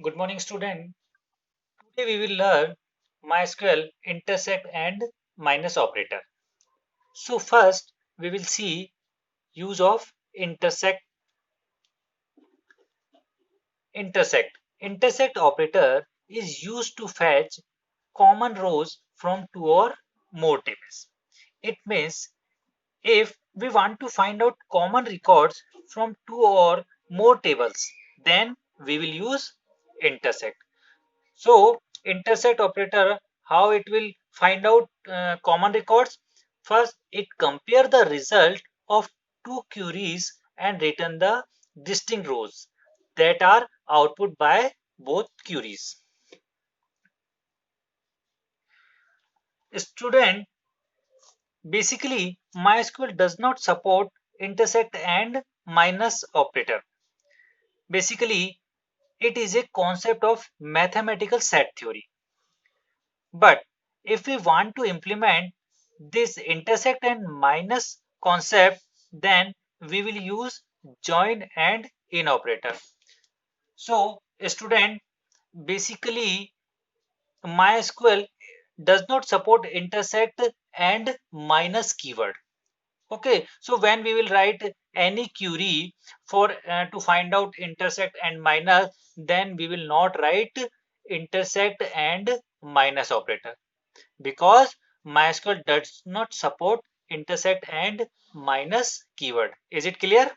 Good morning, student. Today we will learn MySQL intersect and minus operator. So first we will see use of intersect. Intersect operator is used to fetch common rows from two or more tables. It means if we want to find out common records from two or more tables, then we will use intersect. So intersect operator, how it will find out common records? First, it compare the result of two queries and return the distinct rows that are output by both queries. Student, basically MySQL does not support intersect and minus operator. Basically, it is a concept of mathematical set theory. But if we want to implement this intersect and minus concept, then we will use join and in operator. So, student, basically MySQL does not support intersect and minus keyword. Okay, so when we will write any query for to find out intersect and minus, then we will not write intersect and minus operator, because MySQL does not support intersect and minus keyword. Is it clear?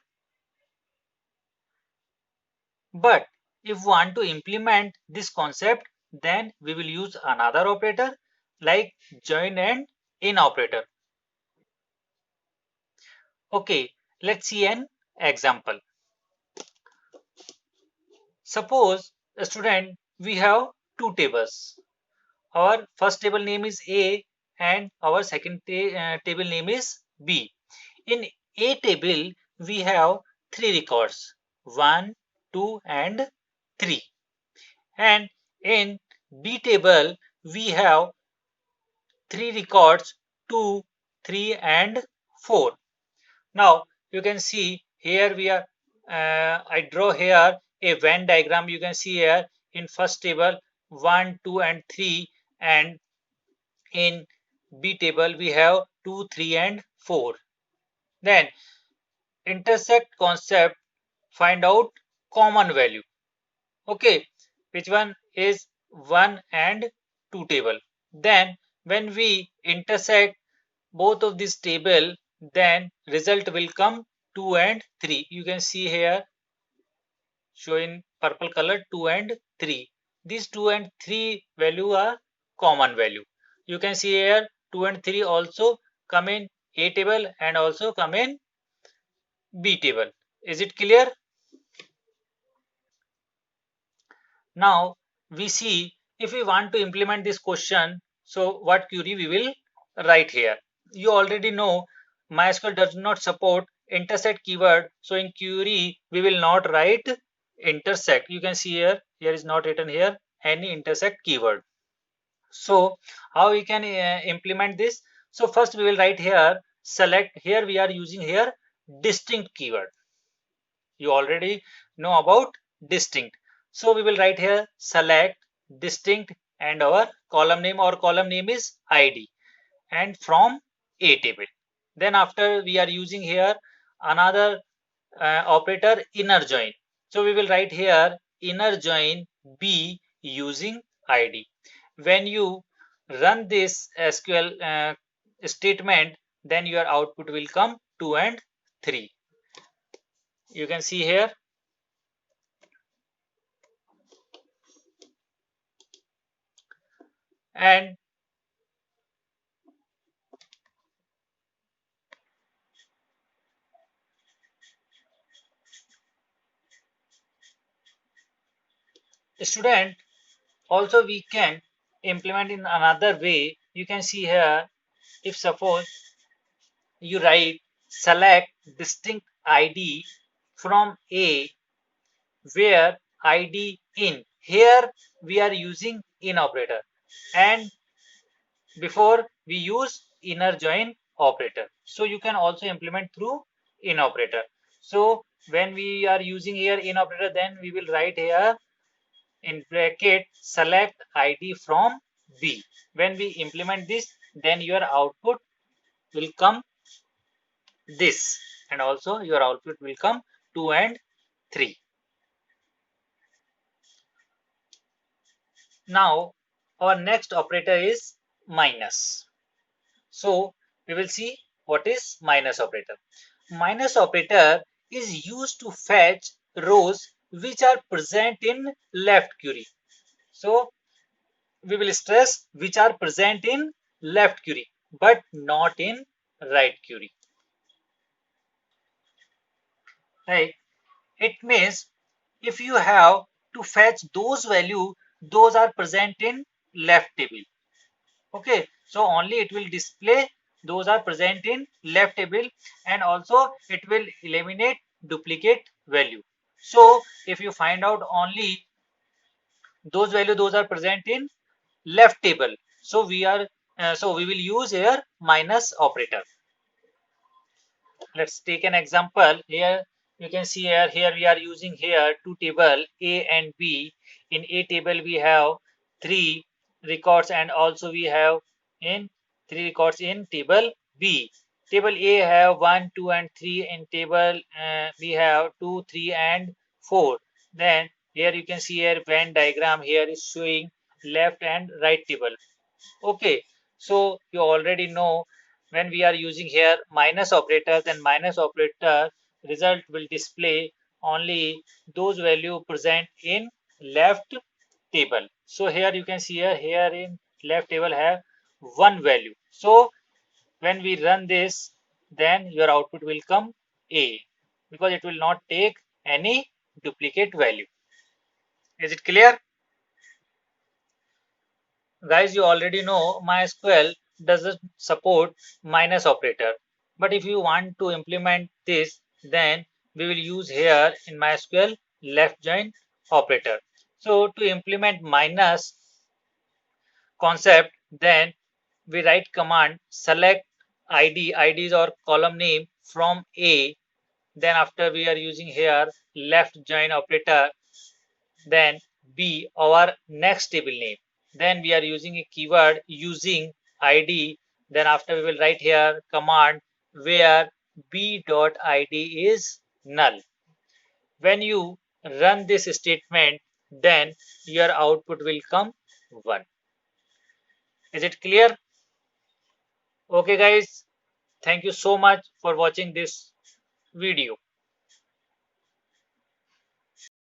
But if we want to implement this concept, then we will use another operator like join and in operator. Okay, let's see an example. Suppose, a student, we have two tables. Our first table name is A and our second table name is B. In A table, we have three records 1, 2, and 3. And in B table, we have three records 2, 3, and 4. Now you can see here we are, I draw here a Venn diagram. You can see here in first table 1, 2, and 3, and in B table we have 2, 3, and 4. Then intersect concept, find out common value. Okay, which one is 1 and 2 table. Then when we intersect both of this table, then result will come 2 and 3. You can see here show in purple color 2 and 3. These 2 and 3 value are common value. You can see here 2 and 3 also come in A table and also come in B table. Is it clear? Now we see if we want to implement this question, so what query we will write here. You already know MySQL does not support intersect keyword, so in query we will not write intersect. You can see here is not written here any intersect keyword. So how we can implement this? So first we will write here select. Here we are using here distinct keyword. You already know about distinct. So we will write here select distinct and our column name, or column name is ID, and from A table. Then after we are using here another operator inner join. So we will write here inner join B using ID. When you run this SQL statement, then your output will come 2 and 3. You can see here. And student, also we can implement in another way. You can see here, if suppose you write select distinct ID from A where ID in, here we are using in operator, and before we use inner join operator. So you can also implement through in operator. So when we are using here in operator, then we will write here in bracket select id from b. When we implement this, then your output will come this, and also your output will come 2 and 3. Now our next operator is minus. So we will see what is minus operator. Minus operator is used to fetch rows which are present in left query. So we will stress which are present in left query but not in right query. Right? It means if you have to fetch those value, those are present in left table. Okay, so only it will display those are present in left table, and also it will eliminate duplicate value. So if you find out only those value those are present in left table, so we will use here minus operator. Let's take an example. Here you can see here we are using here two table A and B. In A table we have three records, and also we have in three records in table B. Table A have 1, 2 and 3. In table we have 2, 3 and 4. Then here you can see here Venn diagram here is showing left and right table. Okay, so you already know when we are using here minus operator, then minus operator result will display only those value present in left table. So here you can see here in left table have one value. So when we run this, then your output will come A, because it will not take any duplicate value. Is it clear? Guys, you already know MySQL doesn't support minus operator. But if you want to implement this, then we will use here in MySQL left join operator. So to implement minus concept, then we write command select IDs or column name from A. Then after we are using here left join operator, then B our next table name. Then we are using a keyword using id. Then after we will write here command where b.id is null. When you run this statement, then your output will come 1. Is it clear? Okay guys, thank you so much for watching this video.